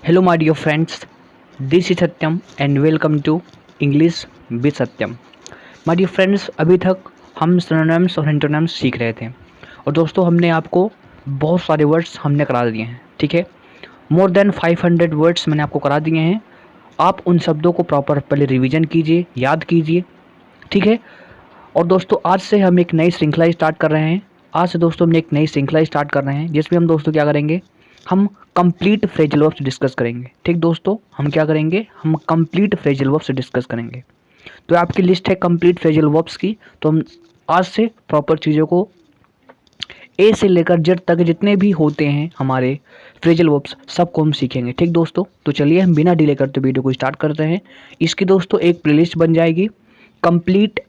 Hello, my dear friends. This is Satyam and welcome to English with Satyam. My dear friends, अभी तक हम synonyms और antonyms सीख रहे थे और दोस्तों हमने आपको बहुत सारे वर्ड्स हमने करा दिए हैं, ठीक है। मोर देन 500 वर्ड्स मैंने आपको करा दिए हैं। आप उन शब्दों को प्रॉपर पहले रिवीजन कीजिए, याद कीजिए, ठीक है। और दोस्तों आज से हम एक नई श्रृंखला स्टार्ट कर रहे हैं। आज से दोस्तों हम एक नई श्रृंखला स्टार्ट कर रहे हैं जिसमें हम दोस्तों क्या करेंगे, हम कंप्लीट फ्रेजल वर्ब्स डिस्कस करेंगे। ठीक दोस्तों, हम क्या करेंगे, हम कंप्लीट फ्रेजल वर्ब्स डिस्कस करेंगे। तो आपकी लिस्ट है कंप्लीट फ्रेजल वर्ब्स की, तो हम आज से प्रॉपर चीज़ों को ए से लेकर जेड तक जितने भी होते हैं हमारे फ्रेजल वर्ब्स सबको हम सीखेंगे। ठीक दोस्तों, तो चलिए हम बिना डिले करते वीडियो को स्टार्ट करते हैं। इसकी दोस्तों एक प्लेलिस्ट बन जाएगी, complete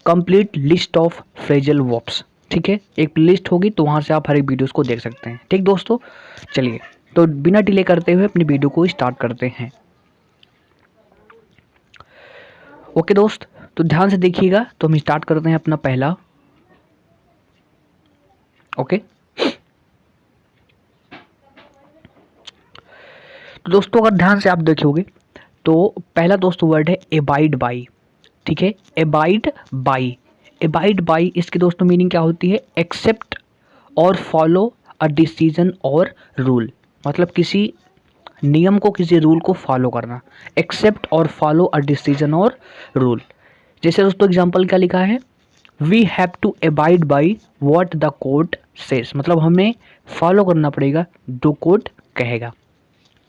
complete list of phrasal verbs. ठीक है, एक प्लेलिस्ट होगी तो वहाँ से आप हर एक वीडियोस को देख सकते हैं। ठीक दोस्तों, चलिए तो बिना डिले करते हुए अपनी वीडियो को स्टार्ट करते हैं। ओके दोस्त, तो ध्यान से देखिएगा। तो हम स्टार्ट करते हैं अपना पहला। ओके, तो दोस्तों अगर ध्यान से आप देखोगे तो पहला दोस्तों वर्ड है एबाइड बाई। ठीक है, एबाइड बाई। एबाइड बाई इसकी दोस्तों मीनिंग क्या होती है, एक्सेप्ट और फॉलो अ डिसीजन और रूल। मतलब किसी नियम को, किसी रूल को फॉलो करना। एक्सेप्ट और फॉलो अ डिसीजन और रूल। जैसे दोस्तों एग्जांपल क्या लिखा है, we have to abide by what the court says. मतलब हमें फॉलो करना पड़ेगा जो कोर्ट कहेगा।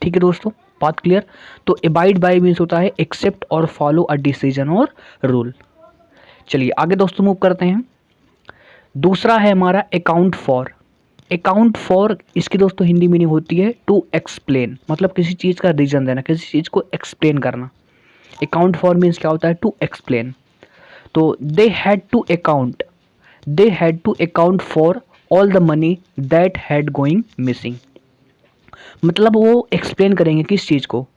ठीक है दोस्तों, बात क्लियर। तो अबाइड बाई मीन्स होता है एक्सेप्ट और फॉलो अ डिसीजन और रूल। चलिए आगे दोस्तों मूव करते हैं। दूसरा है हमारा अकाउंट फॉर। अकाउंट फॉर इसकी दोस्तों हिंदी मीनिंग होती है टू एक्सप्लेन। मतलब किसी चीज़ का रीजन देना, किसी चीज़ को एक्सप्लेन करना। अकाउंट फॉर मीन्स क्या होता है, टू एक्सप्लेन। तो they had to account for all the money that had going missing. मतलब वो एक्सप्लेन करेंगे किस चीज़ को,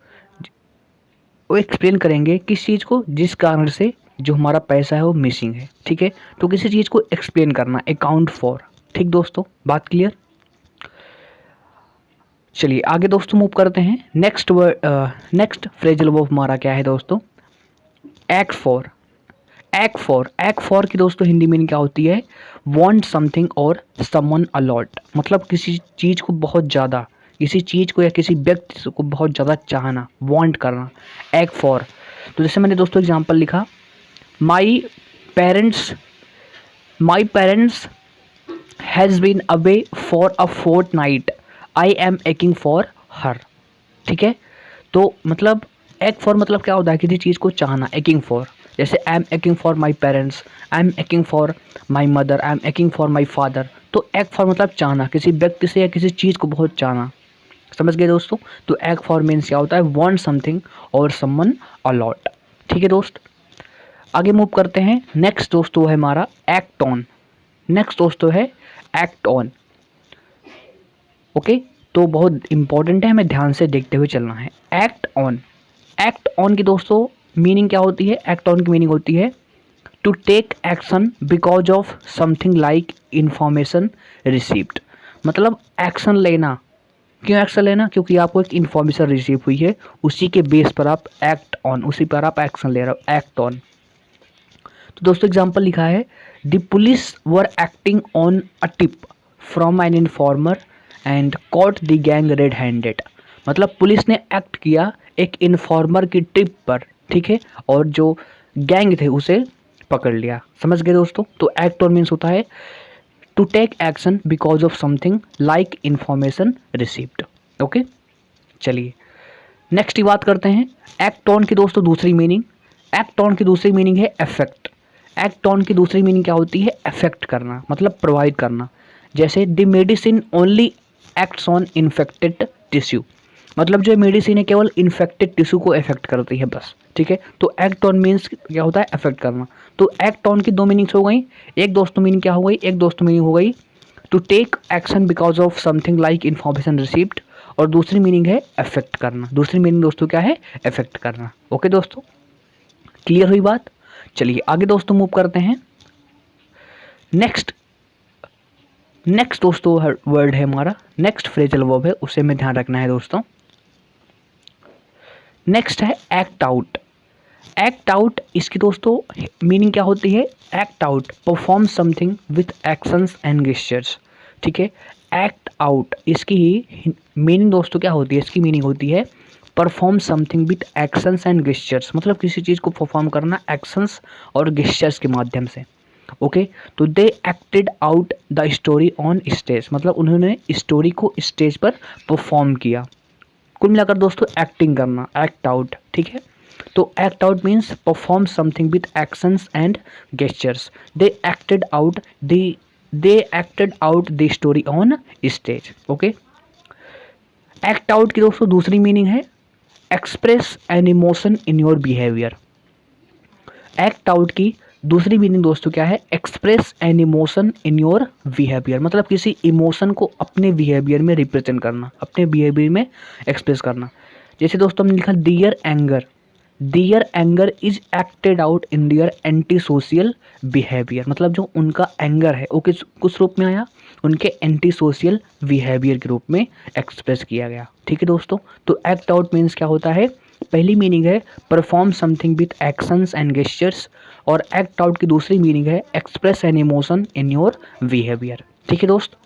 वो एक्सप्लेन करेंगे किस चीज़ को, जिस कारण से जो हमारा पैसा है वो मिसिंग है। ठीक है, तो किसी चीज़ को एक्सप्लेन करना, अकाउंट फॉर। ठीक दोस्तों, बात क्लियर। चलिए आगे दोस्तों मूव करते हैं। नेक्स्ट फ्रेजल वर्ब हमारा क्या है दोस्तों, एक्ट फॉर। एक्ट फॉर की दोस्तों हिंदी मीनिंग क्या होती है, वांट समथिंग और समवन अलॉट। मतलब किसी चीज़ को बहुत ज़्यादा, किसी चीज़ को या किसी व्यक्ति को बहुत ज़्यादा चाहना, वांट करना, एक्ट फॉर। तो जैसे मैंने दोस्तों एग्जांपल लिखा, my parents has been away for a fortnight, I am aching for her. ठीक है, तो मतलब एक्ट फॉर मतलब क्या होता है, किसी चीज़ को चाहना, एकिंग फॉर। जैसे I am aching for my parents, I am aching for my mother, I am aching for my father. तो एक्ट फॉर मतलब चाहना, किसी व्यक्ति से या किसी चीज़ को बहुत चाहना। समझ गए दोस्तों। तो एक्ट फॉर मीन्स क्या होता है, वांट समथिंग और समवन अलॉट। ठीक है दोस्त, आगे मूव करते हैं। नेक्स्ट दोस्तों है हमारा एक्ट ऑन। नेक्स्ट दोस्तों है एक्ट ऑन। ओके, तो बहुत इंपॉर्टेंट है, हमें ध्यान से देखते हुए चलना है। Act on. एक्ट ऑन की दोस्तों मीनिंग क्या होती है, एक्ट ऑन की मीनिंग होती है to take action because of something like information received. मतलब एक्शन लेना। क्यों एक्शन लेना, क्योंकि आपको एक इन्फॉर्मेशन रिसीव हुई है, उसी के बेस पर आप एक्ट ऑन, उसी पर आप एक्शन ले रहे हो, एक्ट ऑन। तो दोस्तों एग्जांपल लिखा है, the police were acting on a tip from an informer and caught the gang red handed. मतलब पुलिस ने एक्ट किया एक इन्फॉर्मर की टिप पर, ठीक है, और जो गैंग थे उसे पकड़ लिया। समझ गए दोस्तों। तो एक्ट ऑन मीन्स होता है to take action because of something like information received. Okay, चलिए नेक्स्ट की बात करते हैं। एक्ट ऑन की दोस्तों दूसरी मीनिंग, एक्ट ऑन की दूसरी मीनिंग है इफेक्ट। एक्ट ऑन की दूसरी मीनिंग क्या होती है, इफेक्ट करना, मतलब प्रोवाइड करना। जैसे the medicine only acts on infected tissue. मतलब जो मेडिसिन है केवल इन्फेक्टेड टिश्यू को इफेक्ट करती है बस। ठीक है, तो एक्ट ऑन मीन्स क्या होता है, इफेक्ट करना। तो एक्ट ऑन की दो मीनिंग्स हो गई। एक दोस्तों मीनिंग क्या हो गई, एक दोस्तों मीनिंग हो गई to take action because of something like information received, और दूसरी मीनिंग है इफेक्ट करना। दूसरी मीनिंग दोस्तों क्या है, इफेक्ट करना। ओके दोस्तों, क्लियर हुई बात। चलिए आगे दोस्तों मूव करते हैं। नेक्स्ट दोस्तों वर्ड है हमारा, नेक्स्ट फ्रेजल वर्ब है, उसे में ध्यान रखना है दोस्तों। नेक्स्ट है एक्ट आउट। एक्ट आउट, इसकी दोस्तों मीनिंग क्या होती है? Act out, perform something with actions and gestures. ठीक है, एक्ट आउट इसकी मीनिंग दोस्तों क्या होती है? इसकी मीनिंग होती है perform something with actions and gestures, मतलब किसी चीज़ को परफॉर्म करना एक्शंस और गेस्चर्स के माध्यम से। ओके, तो दे acted out the story on stage, मतलब उन्होंने स्टोरी को स्टेज पर परफॉर्म किया। कुल मिलाकर दोस्तों एक्टिंग करना, एक्ट आउट। ठीक है, तो act out means perform something with actions and gestures. They acted out the story on stage. Okay, act out की दोस्तों दूसरी मीनिंग है express an emotion in your behaviour. Act out की दूसरी मीनिंग दोस्तों क्या है? Express an emotion in your behaviour, मतलब किसी इमोशन को अपने बिहेवियर में रिप्रेजेंट करना, अपने बिहेवियर में एक्सप्रेस करना। जैसे दोस्तों हमने लिखा their anger is acted out in their anti social behaviour, मतलब जो उनका एंगर है वो किस रूप में आया? उनके एंटी सोशल बिहेवियर के रूप में एक्सप्रेस किया गया। ठीक है दोस्तों, तो एक्ट आउट मीन्स क्या होता है? पहली मीनिंग है perform something with actions and gestures, और एक्ट आउट की दूसरी मीनिंग है express an emotion in your behaviour. ठीक है दोस्त,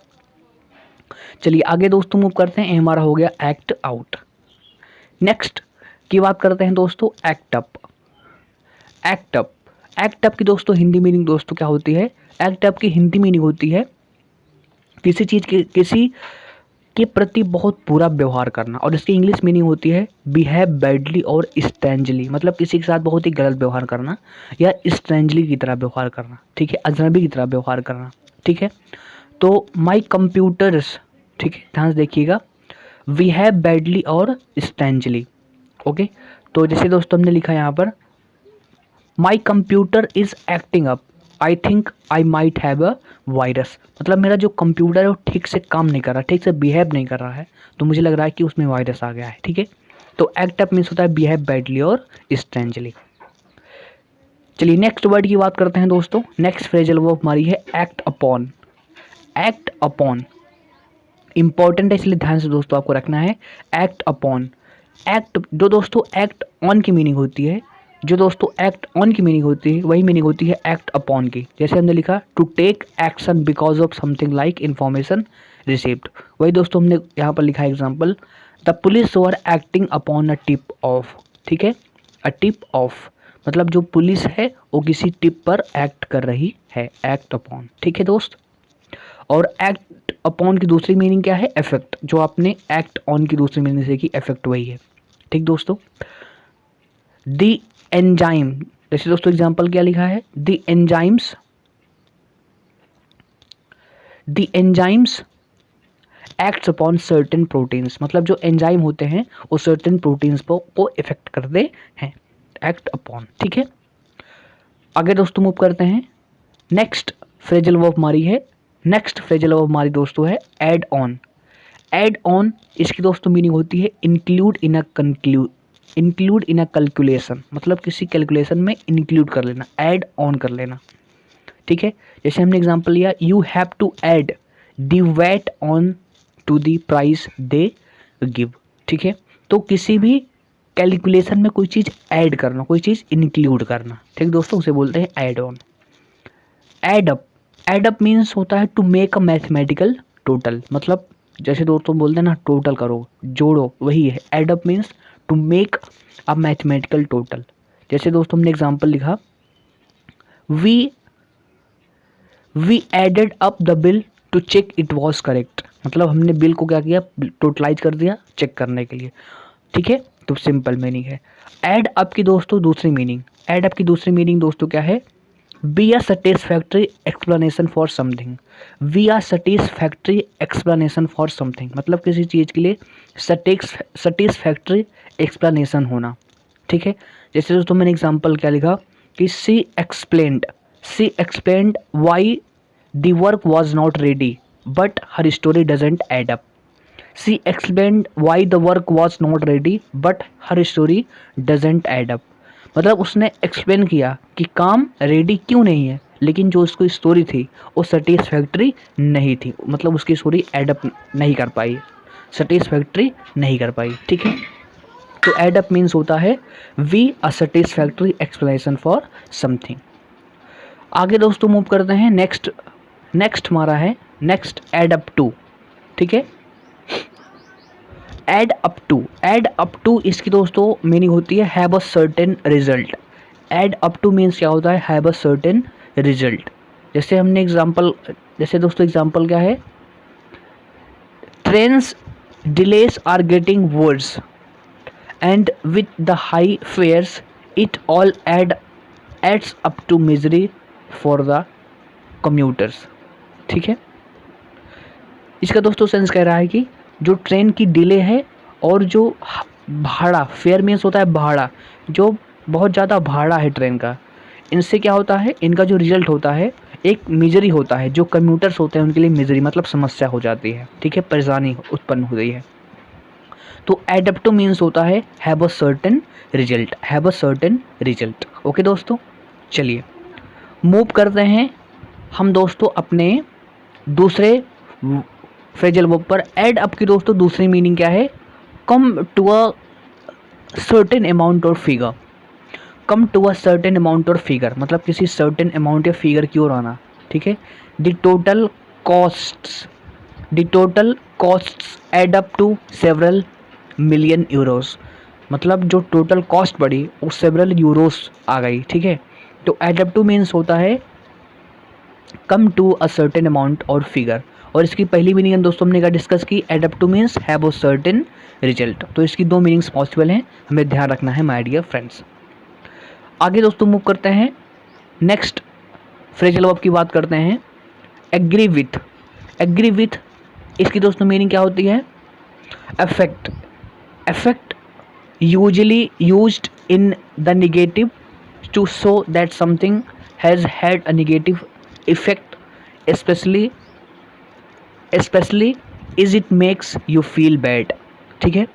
चलिए आगे दोस्तों मूव करते हैं। हमारा हो गया एक्ट आउट। नेक्स्ट की बात करते हैं दोस्तों एक्ट अप। एक्ट अप की दोस्तों हिंदी मीनिंग दोस्तों क्या होती है? एक्ट अप की हिंदी मीनिंग होती है किसी के प्रति बहुत बुरा व्यवहार करना, और इसकी इंग्लिश मीनिंग होती है बिहेव बैडली और स्ट्रेंजली, मतलब किसी के साथ बहुत ही गलत व्यवहार करना या स्ट्रेंजली की तरह व्यवहार करना। ठीक है, अजनबी की तरह व्यवहार करना। ठीक है, तो माई कंप्यूटर्स, ठीक है ध्यान से देखिएगा, बिहेव बैडली और स्ट्रेंजली। ओके, तो जैसे दोस्तों हमने लिखा यहाँ पर my computer is acting up, I think I might have a virus, मतलब मेरा जो कंप्यूटर है वो ठीक से काम नहीं कर रहा, ठीक से बिहेव नहीं कर रहा है, तो मुझे लग रहा है कि उसमें वायरस आ गया है। ठीक है, तो एक्ट अप मीन्स होता है बिहेव बैडली और स्ट्रेंजली। चलिए नेक्स्ट वर्ड की बात करते हैं दोस्तों। नेक्स्ट फ्रेजल वर्ब हमारी है act upon. Act upon important है, इसलिए ध्यान से दोस्तों आपको रखना है। एक्ट अपॉन, एक्ट जो दोस्तों एक्ट ऑन की मीनिंग होती है, जो दोस्तों एक्ट ऑन की मीनिंग होती है वही मीनिंग होती है एक्ट अपॉन की। जैसे हमने लिखा to take action because of something like information received, वही दोस्तों हमने यहाँ पर लिखा example the police were acting upon a tip of. ठीक है, अ टिप ऑफ मतलब जो पुलिस है वो किसी टिप पर एक्ट कर रही है, एक्ट अपॉन। ठीक है दोस्त, और एक्ट अपॉन की दूसरी मीनिंग क्या है? इफेक्ट, जो आपने एक्ट ऑन की दूसरी मीनिंग से की इफेक्ट वही है। ठीक दोस्तों, द एंजाइम, जैसे दोस्तों एग्जांपल क्या लिखा है? The enzymes acts upon certain proteins, मतलब जो एंजाइम होते हैं वो सर्टेन प्रोटीन्स को इफेक्ट करते हैं, एक्ट अपॉन। ठीक है, आगे दोस्तों मूव करते हैं। नेक्स्ट फ्रेजल वर्ब हमारी है, नेक्स्ट फ्रेजल वर्ब हमारी दोस्तों है एड ऑन। एड ऑन इसकी दोस्तों मीनिंग होती है इंक्लूड इन अ कैलकुलेशन, मतलब किसी कैलकुलेशन में इंक्लूड कर लेना, ऐड ऑन कर लेना। ठीक है, जैसे हमने एग्जांपल लिया you have to add the VAT on to the price they give. ठीक है, तो किसी भी कैलकुलेशन में कोई चीज़ ऐड करना, कोई चीज़ इंक्लूड करना। ठीक दोस्तों, उसे बोलते हैं add on. Add up means होता है to make a mathematical total, मतलब जैसे दोस्तों बोलते हैं ना टोटल करो, जोड़ो, वही है। Add up means to make a mathematical total. जैसे दोस्तों हमने एग्जांपल लिखा we added up the bill to check it was correct, मतलब हमने बिल को क्या किया? टोटलाइज कर दिया चेक करने के लिए। ठीक है, तो सिंपल मीनिंग है। एड अप की दोस्तों दूसरी मीनिंग, एड अप की दूसरी मीनिंग दोस्तों क्या है? Be are satisfactory explanation for something. We are satisfactory explanation for something, मतलब किसी चीज़ के लिए सेटिस्फैक्ट्री एक्सप्लेनेशन होना। ठीक है, जैसे दोस्तों मैंने एग्जांपल क्या लिखा कि she explained why the work was not ready but her story doesn't add up. She explained why the work was not ready but her story doesn't add up, मतलब उसने एक्सप्लेन किया कि काम रेडी क्यों नहीं है, लेकिन जो उसकी स्टोरी थी वो सेटिस्फैक्ट्री नहीं थी, मतलब उसकी स्टोरी एडअप नहीं कर पाई, सेटिस्फैक्ट्री नहीं कर पाई। ठीक है, तो एड अप मीन्स होता है we a satisfactory explanation for something. आगे दोस्तों मूव करते हैं। नेक्स्ट हमारा है नेक्स्ट एड अप टू। ठीक है, एड अप टू इसकी दोस्तों मीनिंग होती है have a certain result. Add up to means क्या होता है, हैव अ सर्टेन रिजल्ट। जैसे हमने दोस्तों एग्जांपल क्या है, trains delays are getting worse and with the high fares it all adds up to misery for the commuters. ठीक है, इसका दोस्तों सेंस कह रहा है कि जो ट्रेन की डिले है और जो भाड़ा, फेयर मीन्स होता है भाड़ा, जो बहुत ज़्यादा भाड़ा है ट्रेन का, इनसे क्या होता है, इनका जो रिजल्ट होता है एक मिजरी होता है। जो कम्यूटर्स होते हैं उनके लिए मिजरी मतलब समस्या हो जाती है। ठीक है, परेशानी उत्पन्न हो गई है। तो एडप्टो मीन्स होता है have a certain result, have a certain result. Okay दोस्तों, चलिए मूव करते हैं हम दोस्तों अपने दूसरे फ्रेजल वर्ब पर। एड अप की दोस्तों दूसरी मीनिंग क्या है, come to a certain amount और figure. Come to a certain amount और फिगर मतलब किसी सर्टेन अमाउंट या फिगर की ओर आना। ठीक है, the total costs add up to several million euros. मतलब जो टोटल कॉस्ट बढ़ी वो सेवरल यूरोस आ गई। ठीक है, तो एड अप टू मीन्स होता है come to a certain amount और फिगर। और इसकी पहली मीनिंग दोस्तों हमने क्या डिस्कस की, add up to means have a certain result. तो इसकी दो मीनिंग्स पॉसिबल हैं, हमें ध्यान रखना है माय डियर फ्रेंड्स। आगे दोस्तों मूव करते हैं, नेक्स्ट फ्रेजल वर्ब की बात करते हैं, एग्री विथ। एग्री विथ इसकी दोस्तों मीनिंग क्या होती है, affect usually used in the negative to show that something has had a negative effect especially is it makes you feel bad. ठीक है,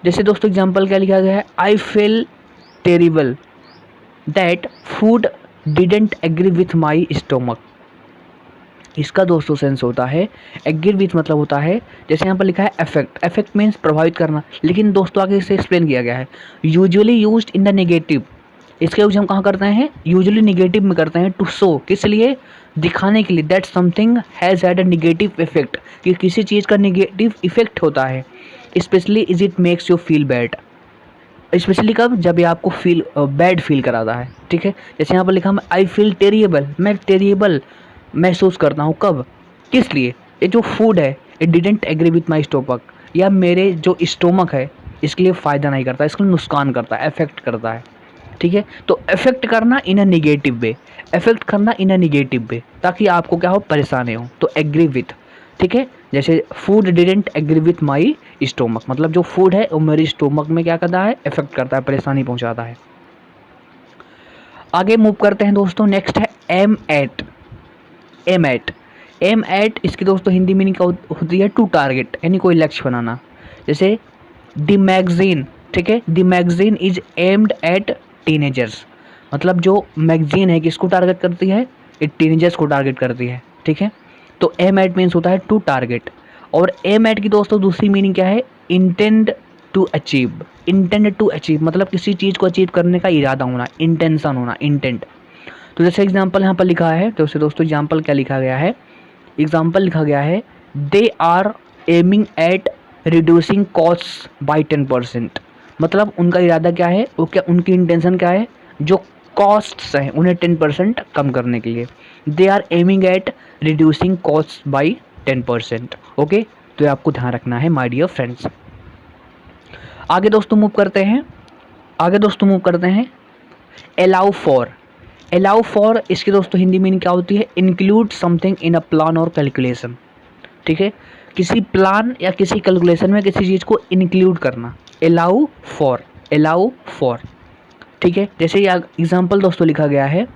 जैसे दोस्तों एग्जाम्पल क्या लिखा गया है, I feel terrible that food didn't agree with my stomach. इसका दोस्तों सेंस होता है, एग्री विथ मतलब होता है, जैसे यहाँ पर लिखा है अफेक्ट मीन्स प्रभावित करना, लेकिन दोस्तों आगे इसे एक्सप्लेन किया गया है usually used in the negative. इसका यूज हम कहाँ करते हैं, यूजुअली नेगेटिव में करते हैं। टू शो किस लिए, दिखाने के लिए, that something has had a negative effect, कि किसी चीज़ का नेगेटिव इफेक्ट होता है। Specially is it makes you feel bad, specially कब, जब ये आपको बैड फील कराता है। ठीक है, जैसे यहाँ पर लिखा है आई फील टेरिएबल, मैं टेरिएबल महसूस करता हूँ, कब, किस लिए, ये जो फूड है it didn't agree with my stomach, या मेरे जो स्टोमक है इसके लिए फ़ायदा नहीं करता, इसके लिए नुकसान करता है, अफेक्ट करता है। ठीक है, तो अफेक्ट करना इन अ निगेटिव वे, अफेक्ट करना इन अ निगेटिव वे, ताकि आपको क्या हो, परेशानी हो। तो एग्री विथ, ठीक है, जैसे food didn't agree with my stomach, मतलब जो फूड है वो मेरी स्टोमक में क्या करता है, इफेक्ट करता है, परेशानी पहुंचाता है। आगे मूव करते हैं दोस्तों, नेक्स्ट है एम एट। एम एट इसकी दोस्तों हिंदी मीनिंग होती है टू टारगेट, यानी कोई लक्ष्य बनाना। जैसे द मैगजीन, ठीक है, the magazine is aimed at teenagers, मतलब जो मैगजीन है किसको टारगेट करती है, एक टीनेजर्स को टारगेट करती है। ठीक है, तो एम एट मीन्स होता है टू टारगेट। और एम एट की दोस्तों दूसरी मीनिंग क्या है, intend to achieve. Intend to achieve मतलब किसी चीज़ को अचीव करने का इरादा होना, इंटेंशन होना, इंटेंट। तो जैसे एग्जाम्पल यहाँ पर लिखा है, तो उससे दोस्तों एग्जाम्पल क्या लिखा गया है, एग्जाम्पल लिखा गया है they are aiming at reducing cost by 10%। मतलब उनका इरादा क्या है, वो क्या, उनकी इंटेंशन क्या है, जो कॉस्ट्स हैं उन्हें 10% कम करने के लिए। They are aiming at reducing cost by 10%। Okay, तो ये आपको ध्यान रखना है माय डियर फ्रेंड्स। आगे दोस्तों मूव करते हैं, अलाउ फॉर इसकी दोस्तों हिंदी मीनिंग क्या होती है, include something in a plan और कैलकुलेशन। ठीक है, किसी प्लान या किसी कैलकुलेशन में किसी चीज़ को इंक्लूड करना, अलाउ फॉर। ठीक है, जैसे ये एग्जाम्पल दोस्तों लिखा गया है,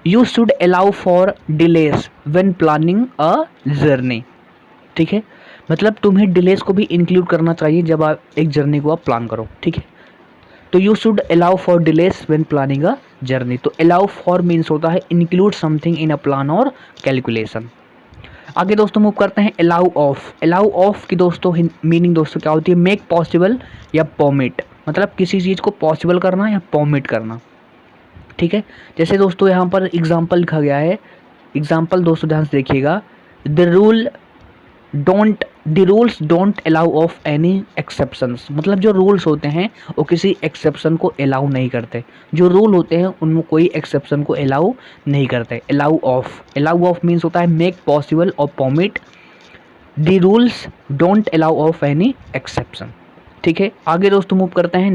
you should allow for delays when planning a journey. ठीक है, मतलब तुम्हें डिलेस को भी इंक्लूड करना चाहिए जब आप एक जर्नी को आप प्लान करो। ठीक है, तो you should allow for delays when planning a journey. तो अलाउ फॉर मीन्स होता है include something in a plan और कैलकुलेशन। आगे दोस्तों मूव करते हैं अलाउ ऑफ। अलाउ ऑफ की दोस्तों मीनिंग दोस्तों क्या होती है, मेक पॉसिबल या परमिट, मतलब किसी चीज़ को पॉसिबल करना या परमिट करना, ठीक है। जैसे दोस्तों यहाँ पर एग्जाम्पल लिखा गया है, एग्जाम्पल दोस्तों ध्यान से देखिएगा, the rules don't allow of any exceptions, मतलब जो रूल्स होते हैं वो किसी एक्सेप्शन को अलाउ नहीं करते, जो रूल होते हैं उनमें कोई एक्सेप्शन को अलाउ नहीं करते। अलाउ ऑफ मीन्स होता है मेक पॉसिबल और permit, the rules don't allow of any exception, ठीक है। आगे दोस्तों मूव करते हैं,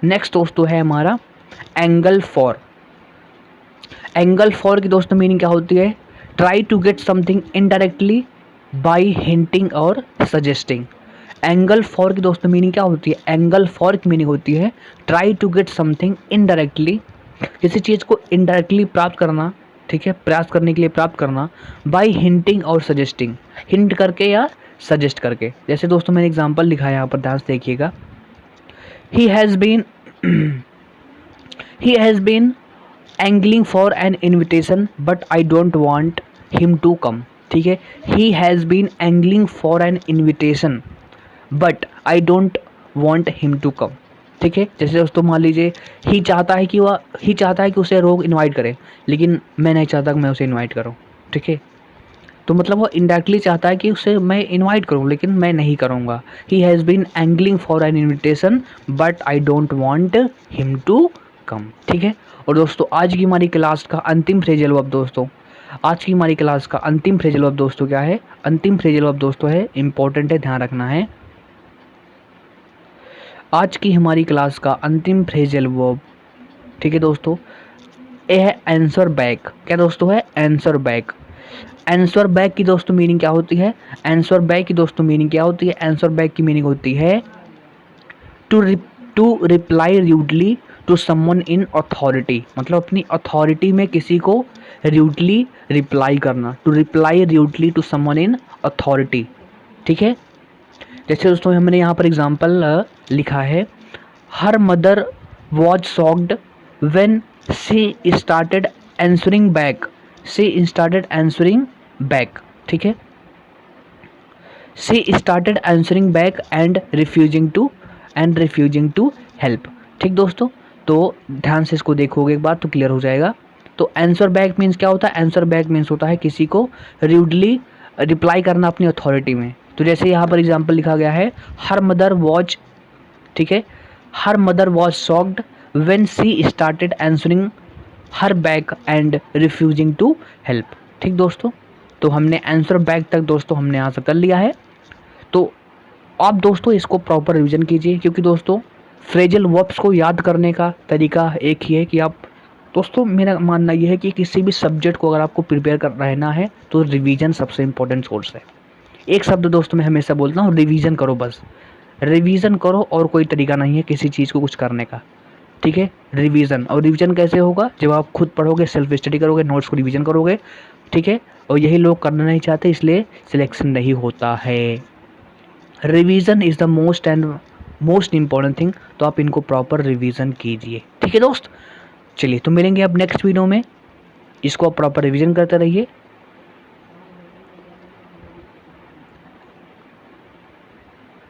नेक्स्ट दोस्तों है हमारा एंगल फॉर। एंगल फॉर की दोस्तों मीनिंग क्या होती है, try to get something indirectly by hinting और सजेस्टिंग। एंगल फॉर की दोस्तों मीनिंग क्या होती है, एंगल फॉर की मीनिंग होती है try to get something indirectly, किसी चीज़ को इनडायरेक्टली प्राप्त करना, ठीक है, प्रयास करने के लिए प्राप्त करना, बाई हिंटिंग और सजेस्टिंग, हिंट करके या सजेस्ट करके। जैसे दोस्तों मैंने एग्जांपल लिखा है यहाँ पर, ध्यान से देखिएगा, he has been angling for an invitation but I don't want him to come, ठीक है। He has been angling for an invitation but I don't want him to come, ठीक है। जैसे दोस्तों मान लीजिए ही चाहता है कि उसे लोग इनवाइट करें, लेकिन मैं नहीं चाहता कि मैं उसे इनवाइट करूं, ठीक है। तो मतलब वो इनडायरेक्टली चाहता है कि उसे मैं इनवाइट करूं, लेकिन मैं नहीं करूंगा। He has been angling for an invitation but I don't want him to come, ठीक है। और दोस्तों आज की हमारी क्लास का अंतिम फ्रेजल वर्ब दोस्तों, आज की हमारी क्लास का अंतिम फ्रेजल वर्ब दोस्तों क्या है, अंतिम फ्रेजल वर्ब दोस्तों है, इंपॉर्टेंट है, ध्यान रखना है। आज की हमारी क्लास का अंतिम फ्रेजल वर्ब, ठीक है दोस्तों, ये है आंसर बैक। क्या दोस्तों है, आंसर बैक। आंसर बैक की दोस्तों मीनिंग क्या होती है, आंसर बैक की दोस्तों मीनिंग क्या होती है, आंसर बैक की मीनिंग होती है to reply rudely to someone in authority, मतलब अपनी अथॉरिटी में किसी को रूडली रिप्लाई करना, to reply rudely to someone in authority, ठीक है। जैसे दोस्तों हमने यहाँ पर एग्जांपल लिखा है, her mother was shocked when she started answering back, ठीक है। She started answering back and refusing to help, ठीक दोस्तों। तो ध्यान से इसको देखोगे एक बार तो क्लियर हो जाएगा। तो आंसर बैक मीन्स क्या होता है, आंसर बैक मीन्स होता है किसी को रूडली रिप्लाई करना अपनी अथॉरिटी में। तो जैसे यहाँ पर एग्जांपल लिखा गया है, हर मदर वॉज, ठीक है, her mother was shocked when she started answering her back and refusing to help, ठीक दोस्तों। तो हमने आंसर बैक तक दोस्तों हमने आंसर कर लिया है। तो आप दोस्तों इसको प्रॉपर रिवीजन कीजिए, क्योंकि दोस्तों फ्रेजल वर्ब्स को याद करने का तरीका एक ही है कि आप दोस्तों, मेरा मानना यह है कि किसी भी सब्जेक्ट को अगर आपको प्रिपेयर कर रहना है तो रिवीजन सबसे इम्पोर्टेंट सोर्स है। एक शब्द दोस्तों मैं हमेशा बोलता हूँ, रिवीजन करो, बस रिवीजन करो, और कोई तरीका नहीं है किसी चीज़ को कुछ करने का, ठीक है। रिवीजन, और रिवीजन कैसे होगा, जब आप खुद पढ़ोगे, सेल्फ स्टडी करोगे, नोट्स को रिवीजन करोगे, ठीक है। और यही लोग करना नहीं चाहते, इसलिए सिलेक्शन नहीं होता है। Revision is the most important thing, तो आप इनको प्रॉपर रिवीजन कीजिए, ठीक है दोस्त। चलिए तो मिलेंगे अब नेक्स्ट वीडियो में, इसको आप प्रॉपर रिवीजन करते रहिए।